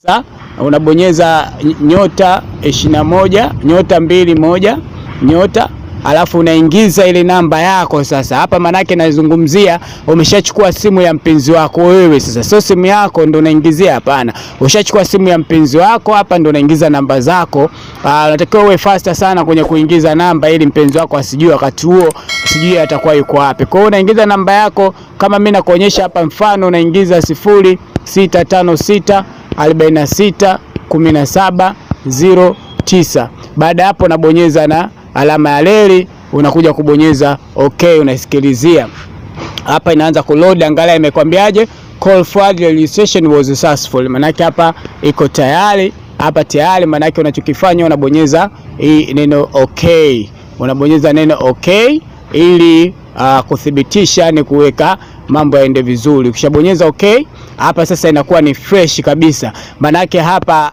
Sasa unabonyeza nyota 21 nyota 21 nyota, alafu unaingiza ile namba yako. Sasa hapa manake nazungumzia umeshachukua simu ya mpenzi wako wewe. Sasa sio simu yako ndo unaingizia, hapana. Ushachukua simu ya mpenzi wako, hapa ndo unaingiza namba zako. Unatakiwa uwe faster sana kwenye kuingiza namba ili mpenzi wako asijue wakati huo, sijui atakuwa yuko wapi. Kwa hiyo unaingiza namba yako kama mimi nakuonyesha hapa, mfano unaingiza 0656 46 17 09. Baada hapo unabonyeza na alama ya reli, unakuja kubonyeza okay, unaisikilizia. Hapa inaanza kuload, angalia imekwambiaje, call forward registration was successful. Manake hapa iko tayari, hapa tayari. Manake unachokifanya unabonyeza hii neno okay, unabonyeza neno okay ili kuthibitisha ni kuweka mambo yaende vizuri. Ukishabonyeza okay, hapa sasa inakuwa ni fresh kabisa. Manake hapa